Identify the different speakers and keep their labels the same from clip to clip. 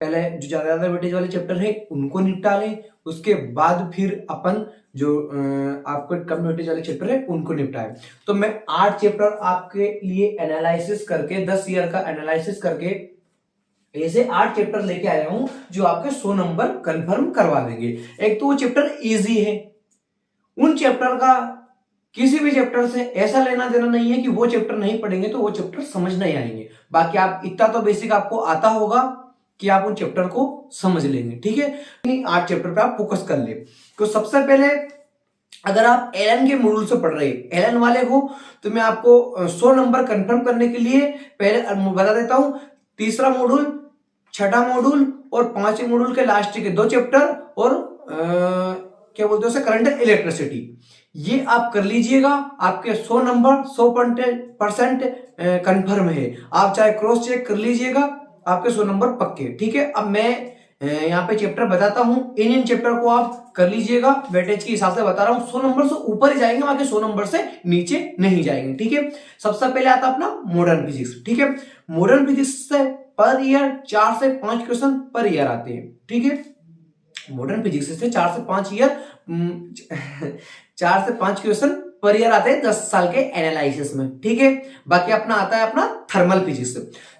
Speaker 1: पहले जो ज्यादा वेटेज वाले चैप्टर है उनको निपटा लें, उसके बाद फिर अपन जो आपको कम वेटेज वाले चैप्टर है उनको निपटाएं। तो मैं 8 चैप्टर आपके लिए एनालिसिस करके 10 ईयर का एनालिसिस करके ऐसे 8 चैप्टर लेके आया हूं जो आपके 100 नंबर कंफर्म करवा देंगे। एक तो वो चैप्टर इजी है, उन चैप्टर का किसी भी चैप्टर से ऐसा लेना देना नहीं है कि वो चैप्टर नहीं पढ़ेंगे तो वो चैप्टर समझ नहीं आएंगे। बाकी आप इतना तो बेसिक आपको आता होगा कि आप उन चैप्टर को समझ लेंगे, ठीक है। 8 चैप्टर पे आप फोकस कर ले। तो सबसे पहले अगर आप एलन के मॉड्यूल से पढ़ रहे हैं, एलन वाले हो, तो मैं आपको 100 नंबर कंफर्म करने के लिए पहले बता देता हूं। तीसरा मॉड्यूल, छठा मॉड्यूल और 5वें मॉड्यूल के लास्ट के 2 चैप्टर और क्या बोलते हैं उसे, करंट इलेक्ट्रिसिटी, ये आप कर लीजिएगा। आपके 100 नंबर 100% कंफर्म है। आप चाहे क्रॉस चेक कर लीजिएगा, आपके 100 नंबर पक्के, ठीक है। अब मैं यहाँ पे चैप्टर बताता हूं, इन चैप्टर को आप कर लीजिएगा। वेटेज के हिसाब से बता रहा हूं, 100 नंबर से ऊपर ही जाएंगे, बाकी 100 नंबर से नीचे नहीं जाएंगे, ठीक है। सबसे पहले आता अपना मॉडर्न फिजिक्स, ठीक है। मॉडर्न फिजिक्स से पर ईयर 4 से 5 क्वेश्चन पर ईयर आते हैं, ठीक है। मॉडर्न फिजिक्स से 4 से 5 ईयर 4 से 5 क्वेश्चन पर ईयर आते हैं 10 साल के एनालिसिस में, ठीक है। बाकी अपना आता है अपना थर्मल फिजिक्स।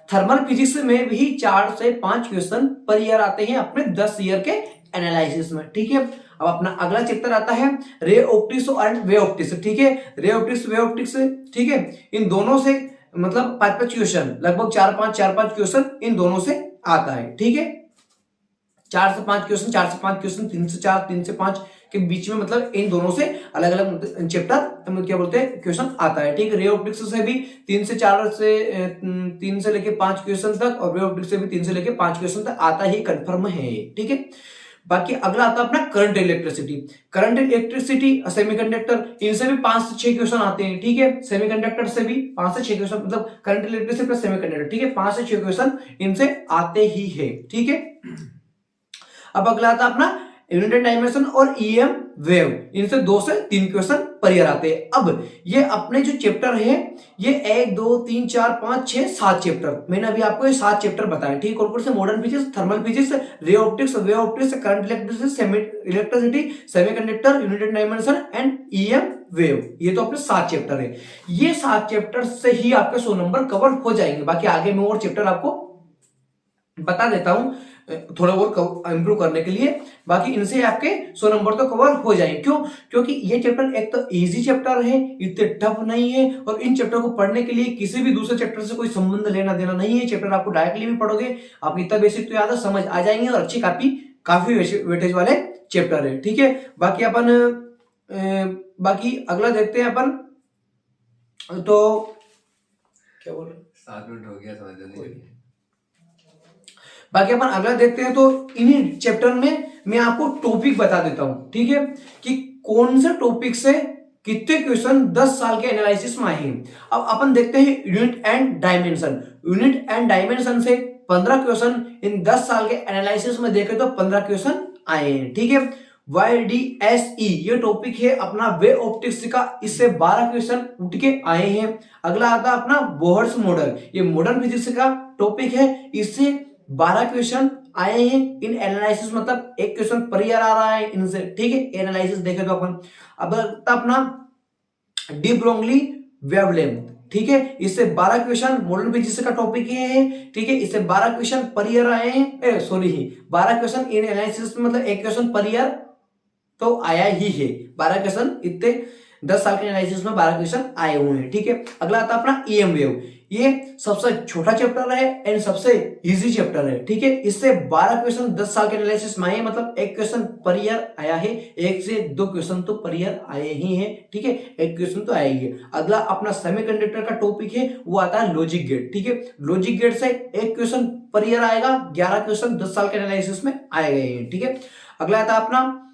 Speaker 1: थर्मल फिजिक्स में भी 4 से 5 क्वेश्चन पर ईयर आते हैं अपने 10 ईयर के एनालिसिस में, ठीक है। अब अपना अगला चैप्टर आता है ray optics and way optics, ठीक है। रे ऑप्टिक्स, वे ऑप्टिक्स, ठीक है। इन दोनों से मतलब 5-5 क्वेश्चन, लगभग 4-5 क्वेश्चन इन दोनों से आता है, ठीक है। 4 से 5 क्वेश्चन, 4 से 5 क्वेश्चन, 3 से 4, 3 से 5 के बीच में, मतलब इन दोनों से अलग अलग चैप्टर क्या बोलते हैं क्वेश्चन आता है, ठीक है। रे ऑप्टिक्स से भी 3 से 4 से 3 से लेके 5 क्वेश्चन तक, और वे ऑप्टिक्स से भी 3 से लेके 5 क्वेश्चन तक आता ही कंफर्म है, ठीक है। बाकी अगला आता है अपना current electricity. Current electricity, semiconductor, इनसे भी 5 से 6 क्वेश्चन आते हैं, ठीक है। सेमीकंडक्टर से भी 5 से 6 क्वेश्चन, मतलब करंट इलेक्ट्रिसिटी प्लस सेमीकंडक्टर, ठीक है, 5 से 6 क्वेश्चन इनसे आते ही है, ठीक है। अब अगला आता अपना यूनिट डायमेंशन और ईएम वेव, इनसे 2 से 3 क्वेश्चन पर ईयर आते हैं। अब ये अपने जो चैप्टर है, ये 1 2 3 4 5 6 7 चैप्टर, मैंने अभी आपको ये 7 चैप्टर बताए, ठीक है। और से modern physics, thermal physics, ray optics, way optics, current electricity, electricity, semiconductor, unit dimension and EM wave, ये तो अपने 7 चैप्टर है। ये 7 चैप्टर से ही आपके 100 नंबर कवर हो जाएंगे। बाकी आगे मैं और चैप्टर आपको बता देता हूं थोड़ा बहुत इंप्रूव करने के लिए। बाकी इनसे आपके 100 नंबर तो कवर हो जाएंगे। क्यों? क्योंकि ये चैप्टर एक तो इजी चैप्टर है, इतने टफ नहीं है, और इन चैप्टर को पढ़ने के लिए किसी भी दूसरे चैप्टर से कोई संबंध लेना देना नहीं है। चैप्टर आपको डायरेक्टली भी पढ़ोगे, आप इतना बेसिक तो याद है, समझ आ जाएंगे, और अच्छी काफी वेटेज वाले चैप्टर है, ठीक है। बाकी बाकी अगला देखते हैं अपन, तो क्या बोल रहे,
Speaker 2: 7 मिनट हो गया, समझ।
Speaker 1: बाकी अपन अगला देखते हैं। तो इन्हीं चैप्टर में मैं आपको टॉपिक बता देता हूं, ठीक है, कि कौन से टॉपिक से कितने क्वेश्चन 10 साल के एनालिसिस में आए हैं। अब अपन देखते हैं unit and dimension. Unit and dimension से 15 क्वेश्चन इन 10 साल के एनालिसिस में देखें तो 15 क्वेश्चन आए हैं, ठीक है। YDSE ये टॉपिक है अपना वे ऑप्टिक्स का, इससे 12 क्वेश्चन उठ के आए हैं। अगला आता है अपना बोहर्स मॉडल, ये मॉडर्न फिजिक्स का टॉपिक है, इससे 12 क्वेश्चन आए हैं इन एनालिसिस, मतलब एक क्वेश्चन पर ईयर आ रहा है इनसे, ठीक है। एनालिसिस देखे तो अपन अब अपना डी ब्रोगली वेवलेंथ, ठीक है, इससे 12 क्वेश्चन मॉडर्न फिजिक्स का टॉपिक ये है, ठीक है। इससे 12 क्वेश्चन पर ईयर आए हैं, सॉरी 12 क्वेश्चन इन एनालिसिस, मतलब एक क्वेश्चन पर ईयर तो आया ही है। 12 क्वेश्चन इतने 10 साल के एनालिसिस में 12 क्वेश्चन आए हुए हैं, ठीक है। अगला आता है अपना ईएम वेव, ये सबसे छोटा चैप्टर है एंड सबसे इजी चैप्टर है, ठीक है। इससे 12 क्वेश्चन 10 साल के एनालिसिस में आए, मतलब एक क्वेश्चन पर ईयर आया है, 1 से 2 क्वेश्चन तो पर ईयर आए ही हैं, ठीक है, एक क्वेश्चन तो आया ही है। अगला अपना सेमीकंडक्टर का टॉपिक है, वो आता है लॉजिक गेट, ठीक है। लॉजिक गेट से एक क्वेश्चन पर ईयर आएगा, 11 क्वेश्चन 10 साल के एनालिसिस में आए गए हैं, ठीक है। अगला आता है अपना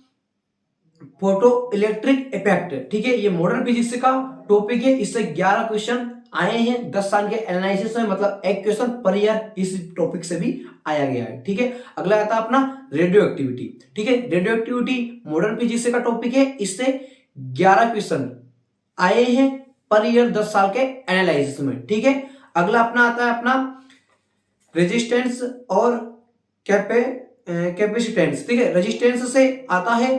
Speaker 1: फोटो इलेक्ट्रिक इफेक्ट, ठीक है, ये मॉडर्न फिजिक्स का टॉपिक है, इससे 11 क्वेश्चन आए हैं 10 साल के एनालिसिस में, मतलब एक क्वेश्चन पर ईयर इस टॉपिक से भी आया गया है, ठीक है। अगला आता है अपना रेडियो एक्टिविटी, ठीक है। रेडियो एक्टिविटी मॉडर्न फिजिक्स का टॉपिक है, इससे 11 क्वेश्चन आए हैं पर ईयर 10 साल के एनालिसिस में, ठीक है। अगला अपना आता है अपना रेजिस्टेंस और कैपेसिटेंस, ठीक है। रेजिस्टेंस से आता है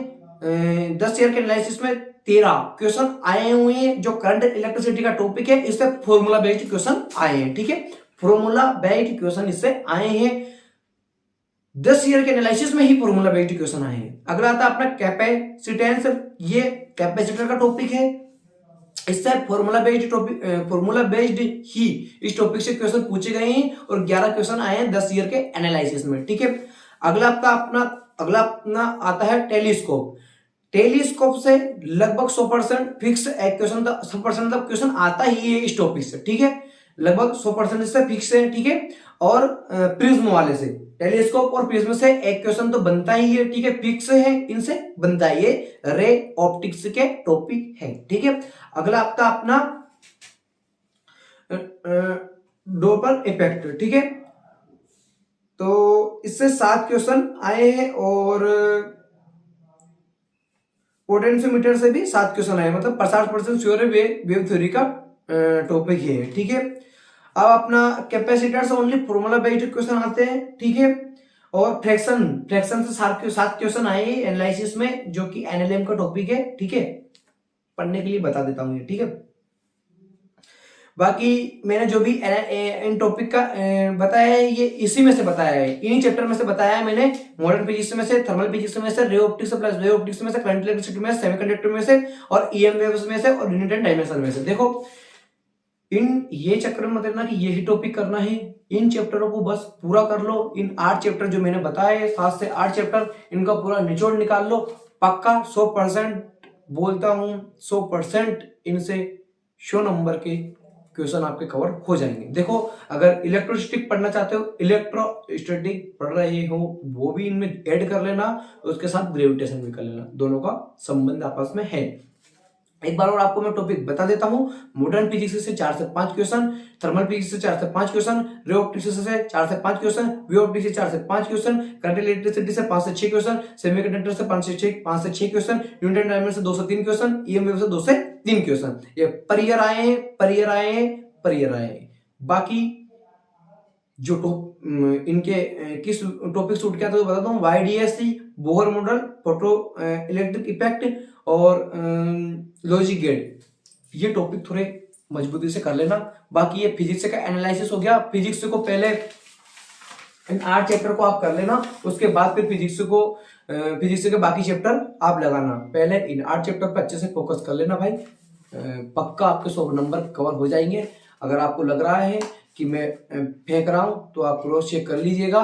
Speaker 1: 10 ईयर के एनालिसिस में 13 क्वेश्चन आए हुए हैं। जो करंट इलेक्ट्रिसिटी का टॉपिक है इससे फॉर्मूला बेस्ड क्वेश्चन आए हैं, ठीक है। फॉर्मूला बेस्ड क्वेश्चन इससे आए हैं, 10 ईयर के एनालिसिस में ही फॉर्मूला बेस्ड क्वेश्चन आए हैं। अगला आता है अपना कैपेसिटेंस, ये कैपेसिटर का टॉपिक है, इससे formula based topic, formula based ही इस टॉपिक से क्वेश्चन पूछे गए हैं और 11 क्वेश्चन आए हैं 10 ईयर के एनालिसिस में, ठीक है। अगला अपना आता है टेलीस्कोप। टेलीस्कोप से लगभग 100% फिक्स एक क्वेश्चन, 100% तक क्वेश्चन आता ही है इस टॉपिक से, ठीक है। लगभग 100% इससे फिक्स है, ठीक है। और प्रिज्म वाले से, टेलीस्कोप और प्रिज्म से एक क्वेश्चन तो बनता ही है, ठीक है, फिक्स है, इनसे बनता ही है। रे ऑप्टिक्स के टॉपिक है, ठीक है। अगला आपका अपना डोपलर इफेक्ट, ठीक है। तो इससे 7 क्वेश्चन आए हैं और पोटेंशियोमीटर से भी 7 क्वेश्चन आए, मतलब 50% श्योर है वेव थ्योरी का टॉपिक ही है, ठीक है। अब अपना कैपेसिटर से ओनली फॉर्मूला बेस्ड क्वेश्चन आते हैं, ठीक है। और फ्रैक्शन से 7 क्वेश्चन आए एनालिसिस में, जो कि एनएलएम का टॉपिक है, ठीक है। पढ़ने के लिए बता देता हूं ये, ठीक है। बाकी मैंने जो भी इन टॉपिक का बताया है ये इसी में से बताया है, इन्हीं चैप्टर में से बताया है मैंने। मॉडर्न फिजिक्स में से, थर्मल फिजिक्स में से, रे ऑप्टिक्स प्लस वे ऑप्टिक्स में से, करंट इलेक्ट्रिसिटी में से, सेमीकंडक्टर में से और ईएम वेव्स में से और न्यूटन डायमेंशन में से। देखो ये चक्कर में मत लेना कि यही टॉपिक करना है, इन चैप्टरों को बस पूरा कर लो। इन 8 चैप्टर जो मैंने बताए, 7 से 8 चैप्टर, इनका पूरा निचोड़ निकाल लो। पक्का 100% बोलता हूं, 100% इनसे 100 नंबर के क्वेश्चन आपके कवर हो जाएंगे। देखो अगर इलेक्ट्रोस्टैटिक पढ़ना चाहते हो, इलेक्ट्रोस्टैटिक पढ़ रहे हो, वो भी इनमें ऐड कर लेना, उसके साथ ग्रेविटेशन भी कर लेना, दोनों का संबंध आपस में है। एक बार और आपको मैं टॉपिक बता देता हूं। मॉडर्न फिजिक्स से 4 से 5 क्वेश्चन, थर्मल फिजिक्स से 4 से 5 क्वेश्चन, रे ऑप्टिक्स से 4 से 5 क्वेश्चन, वे ऑप्टिक्स से 4 से 5 क्वेश्चन, करंट इलेक्ट्रिसिटी से 5 से 6 क्वेश्चन, सेमीकंडक्टर से 5 से 6 क्वेश्चन, न्यूटन डायमेंशन से 2 से 3 क्वेश्चन, ईएम वेव से 2 से 3 क्वेश्चन। ये पर ईयर आए हैं। बाकी जो इनके किस टॉपिक सूट किया था तो बताता हूँ। YDSC, Bohr model, photo electric effect और लॉजिक गेट, ये टॉपिक थोड़े मजबूती से कर लेना। बाकी ये फिजिक्स का एनालिसिस हो गया। फिजिक्स को पहले इन 8 चैप्टर को आप कर लेना, उसके बाद फिर फिजिक्स के बाकी चैप्टर आप लगाना। पहले इन 8 चैप्टर पर अच्छे से फोकस कर लेना भाई, पक्का आपके 100 नंबर कवर हो जाएंगे। अगर आपको लग रहा है कि मैं फेंक रहा हूं तो आप क्रॉस चेक कर लीजिएगा।